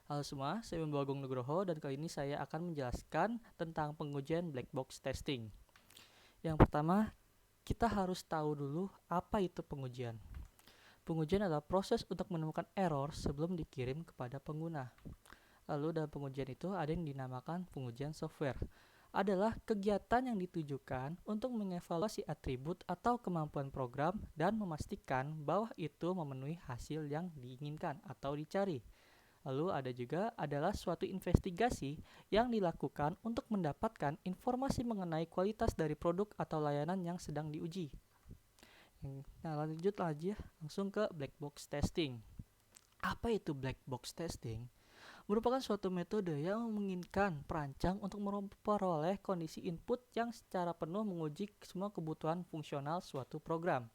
Halo semua, saya Bimbo Agung Nugroho dan kali ini saya akan menjelaskan tentang pengujian black box testing. Yang pertama, kita harus tahu dulu apa itu pengujian. Pengujian adalah proses untuk menemukan error sebelum dikirim kepada pengguna. Lalu dalam pengujian itu ada yang dinamakan pengujian software. Adalah kegiatan yang ditujukan untuk mengevaluasi atribut atau kemampuan program dan memastikan bahwa itu memenuhi hasil yang diinginkan atau dicari. Lalu ada juga adalah suatu investigasi yang dilakukan untuk mendapatkan informasi mengenai kualitas dari produk atau layanan yang sedang diuji. Nah, lanjut aja langsung ke black box testing. Apa itu black box testing? Merupakan suatu metode yang memungkinkan perancang untuk memperoleh kondisi input yang secara penuh menguji semua kebutuhan fungsional suatu program.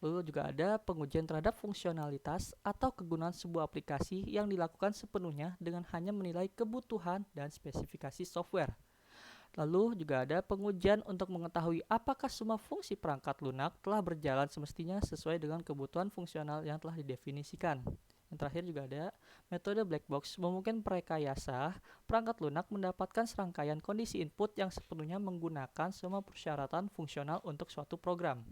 Lalu juga ada pengujian terhadap fungsionalitas atau kegunaan sebuah aplikasi yang dilakukan sepenuhnya dengan hanya menilai kebutuhan dan spesifikasi software. Lalu juga ada pengujian untuk mengetahui apakah semua fungsi perangkat lunak telah berjalan semestinya sesuai dengan kebutuhan fungsional yang telah didefinisikan. Yang terakhir juga ada metode black box memungkinkan perekayasa perangkat lunak mendapatkan serangkaian kondisi input yang sepenuhnya menggunakan semua persyaratan fungsional untuk suatu program.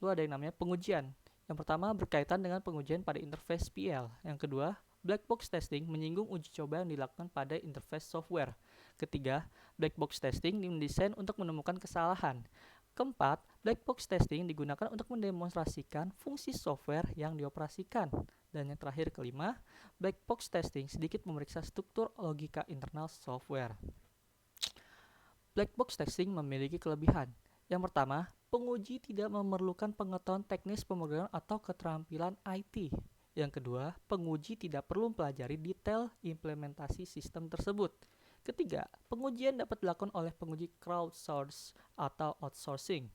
Lalu ada yang namanya pengujian. Yang pertama berkaitan dengan pengujian pada interface PL. Yang kedua, black box testing menyinggung uji coba yang dilakukan pada interface software. Ketiga, black box testing didesain untuk menemukan kesalahan. Keempat, black box testing digunakan untuk mendemonstrasikan fungsi software yang dioperasikan. Dan yang terakhir kelima, black box testing sedikit memeriksa struktur logika internal software. Black box testing memiliki kelebihan. Yang pertama, penguji tidak memerlukan pengetahuan teknis pemrograman atau keterampilan IT. Yang kedua, penguji tidak perlu mempelajari detail implementasi sistem tersebut. Ketiga, pengujian dapat dilakukan oleh penguji crowdsource atau outsourcing.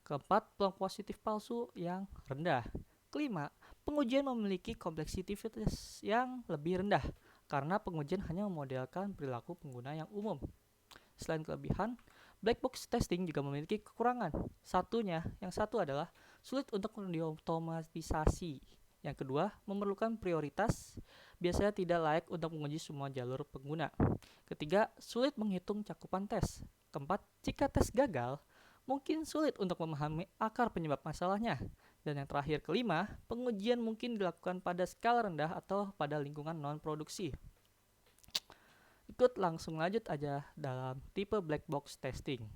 Keempat, peluang positif palsu yang rendah. Kelima, pengujian memiliki kompleksitas yang lebih rendah karena pengujian hanya memodelkan perilaku pengguna yang umum. Selain kelebihan, black box testing juga memiliki kekurangan. Yang satu adalah sulit untuk diotomatisasi. Yang kedua, memerlukan prioritas, biasanya tidak layak untuk menguji semua jalur pengguna. Ketiga, sulit menghitung cakupan tes. Keempat, jika tes gagal, mungkin sulit untuk memahami akar penyebab masalahnya. Dan yang terakhir kelima, pengujian mungkin dilakukan pada skala rendah atau pada lingkungan non-produksi. Ikut langsung lanjut aja dalam tipe black box testing.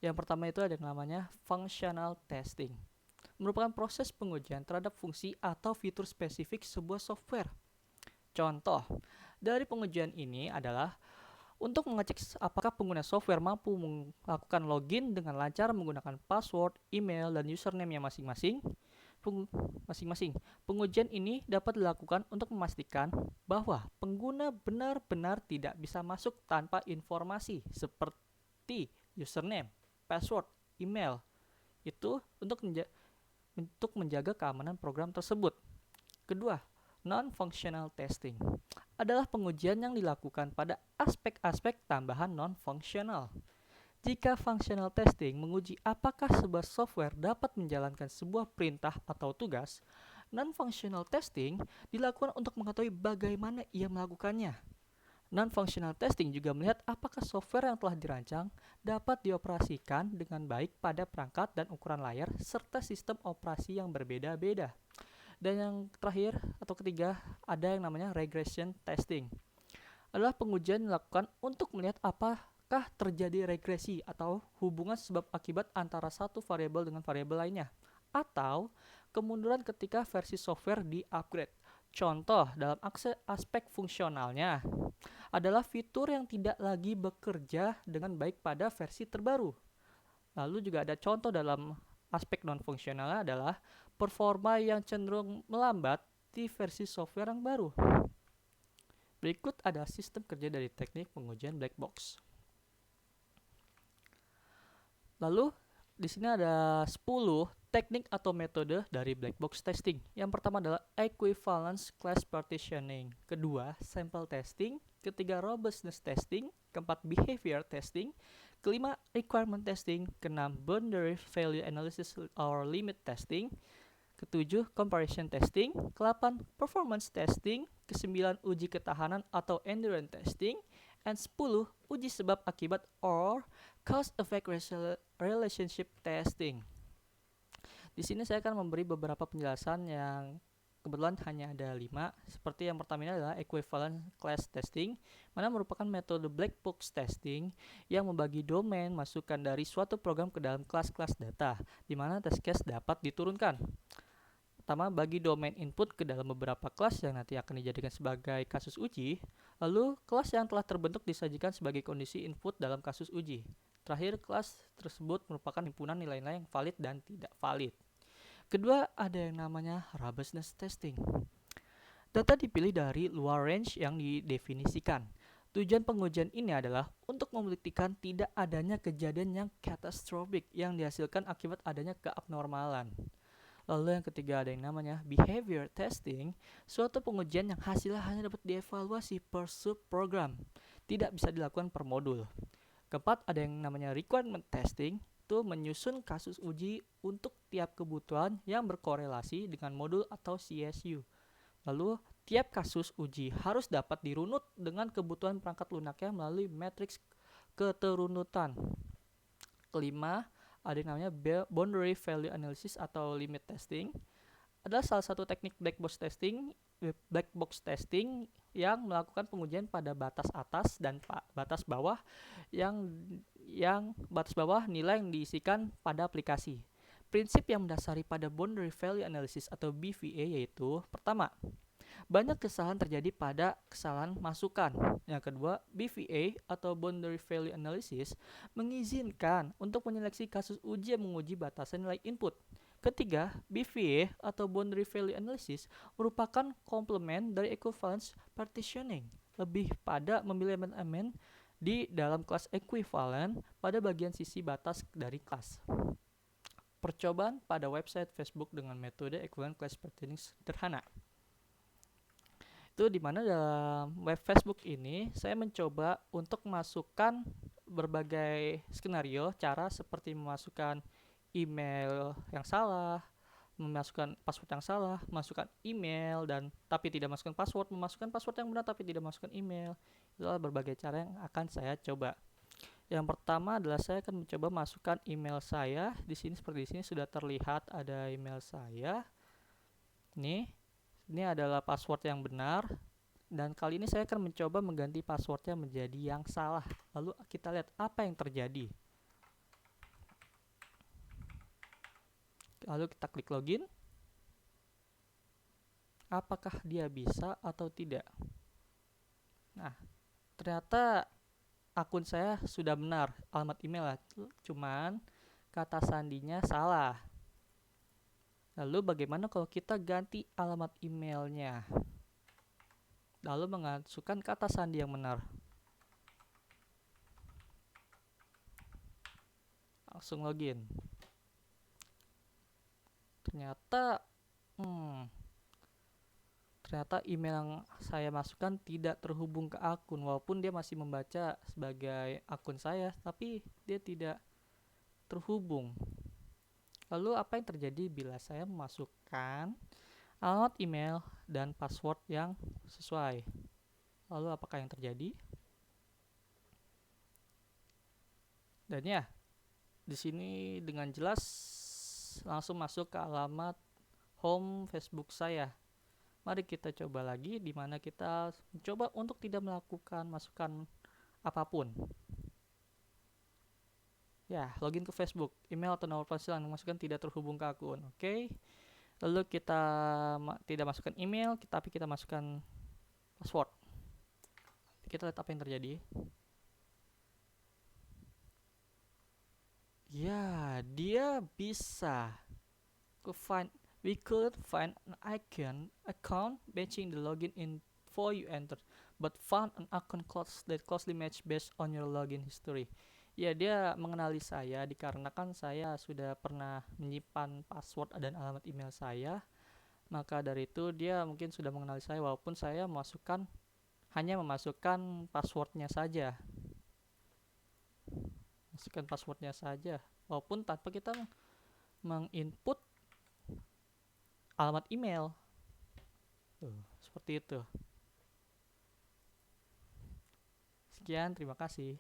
Yang pertama itu ada yang namanya functional testing. Merupakan proses pengujian terhadap fungsi atau fitur spesifik sebuah software. Contoh dari pengujian ini adalah untuk mengecek apakah pengguna software mampu melakukan login dengan lancar menggunakan password, email, dan username-nya masing-masing. Pengujian ini dapat dilakukan untuk memastikan bahwa pengguna benar-benar tidak bisa masuk tanpa informasi seperti username, password, email. Itu untuk menjaga keamanan program tersebut. Kedua, non-functional testing adalah pengujian yang dilakukan pada aspek-aspek tambahan non-functional. Jika functional testing menguji apakah sebuah software dapat menjalankan sebuah perintah atau tugas, non-functional testing dilakukan untuk mengetahui bagaimana ia melakukannya. Non-functional testing juga melihat apakah software yang telah dirancang dapat dioperasikan dengan baik pada perangkat dan ukuran layar serta sistem operasi yang berbeda-beda. Dan yang terakhir atau ketiga ada yang namanya regression testing. Adalah pengujian dilakukan untuk melihat apakah terjadi regresi atau hubungan sebab akibat antara satu variabel dengan variabel lainnya, atau kemunduran ketika versi software di-upgrade. Contoh dalam aspek fungsionalnya adalah fitur yang tidak lagi bekerja dengan baik pada versi terbaru. Lalu juga ada contoh dalam aspek non-fungsionalnya adalah performa yang cenderung melambat di versi software yang baru. Berikut adalah sistem kerja dari teknik pengujian black box. Lalu di sini ada 10 teknik atau metode dari black box testing. Yang pertama adalah equivalence class partitioning, kedua sample testing, ketiga robustness testing, keempat behavior testing, kelima requirement testing, keenam boundary value analysis or limit testing, Ketujuh, comparison testing. Ke-8, performance testing. Ke-9, uji ketahanan atau endurance testing. And 10, uji sebab akibat or cause-effect relationship testing. Di sini saya akan memberi beberapa penjelasan yang kebetulan hanya ada 5. Seperti yang pertama ini adalah equivalent class testing, mana merupakan metode black box testing yang membagi domain masukan dari suatu program ke dalam kelas-kelas data, di mana test case dapat diturunkan. Pertama, bagi domain input ke dalam beberapa kelas yang nanti akan dijadikan sebagai kasus uji. Lalu, kelas yang telah terbentuk disajikan sebagai kondisi input dalam kasus uji. Terakhir, kelas tersebut merupakan himpunan nilai-nilai yang valid dan tidak valid. Kedua, ada yang namanya robustness testing. Data dipilih dari luar range yang didefinisikan. Tujuan pengujian ini adalah untuk membuktikan tidak adanya kejadian yang katastrofik yang dihasilkan akibat adanya keabnormalan. Lalu yang ketiga ada yang namanya behavior testing, suatu pengujian yang hasilnya hanya dapat dievaluasi per subprogram, tidak bisa dilakukan per modul. Keempat ada yang namanya requirement testing, itu menyusun kasus uji untuk tiap kebutuhan yang berkorelasi dengan modul atau CSU. Lalu tiap kasus uji harus dapat dirunut dengan kebutuhan perangkat lunaknya melalui matriks keterunutan. Kelima, ada yang namanya boundary value analysis atau limit testing. Adalah salah satu teknik black box testing yang melakukan pengujian pada batas atas dan batas bawah yang batas bawah nilai yang diisikan pada aplikasi. Prinsip yang mendasari pada boundary value analysis atau BVA yaitu pertama, banyak kesalahan terjadi pada kesalahan masukan. Yang kedua, BVA atau Boundary Value Analysis mengizinkan untuk menyeleksi kasus uji yang menguji batasan nilai input. Ketiga, BVA atau Boundary Value Analysis merupakan komplement dari equivalence partitioning, lebih pada memilih elemen di dalam kelas equivalent pada bagian sisi batas dari kelas. Percobaan pada website Facebook dengan metode equivalent class partitioning sederhana. Itu dimana dalam web Facebook ini saya mencoba untuk masukkan berbagai skenario cara seperti memasukkan email yang salah, memasukkan password yang salah, memasukkan email dan tapi tidak masukkan password, memasukkan password yang benar tapi tidak masukkan email. Itulah berbagai cara yang akan saya coba. Yang pertama adalah saya akan mencoba masukkan email saya. Di sini seperti di sini sudah terlihat ada email saya. Ini adalah password yang benar. Dan kali ini saya akan mencoba mengganti passwordnya menjadi yang salah. Lalu kita lihat apa yang terjadi. Lalu kita klik login. Apakah dia bisa atau tidak? Nah, ternyata akun saya sudah benar, alamat email cuman kata sandinya salah. Lalu bagaimana kalau kita ganti alamat emailnya? Lalu memasukkan kata sandi yang benar. Langsung login. Ternyata email yang saya masukkan tidak terhubung ke akun, walaupun dia masih membaca sebagai akun saya, tapi dia tidak terhubung. Lalu apa yang terjadi bila saya memasukkan alamat email dan password yang sesuai? Lalu apakah yang terjadi? Dan ya, di sini dengan jelas langsung masuk ke alamat home Facebook saya. Mari kita coba lagi, di mana kita mencoba untuk tidak melakukan masukan apapun. Ya, login ke Facebook, email atau nomor ponsel yang dimasukkan tidak terhubung ke akun. Oke. Lalu kita tidak masukkan email, tapi kita masukkan password. Kita lihat apa yang terjadi. Ya, dia bisa. We could find an account matching the login info you entered, but found an account that closely matched based on your login history. Ya, dia mengenali saya dikarenakan saya sudah pernah menyimpan password dan alamat email saya. Maka dari itu dia mungkin sudah mengenali saya walaupun saya hanya memasukkan passwordnya saja. Masukkan passwordnya saja walaupun tanpa kita menginput alamat email. Tuh, seperti itu. Sekian, terima kasih.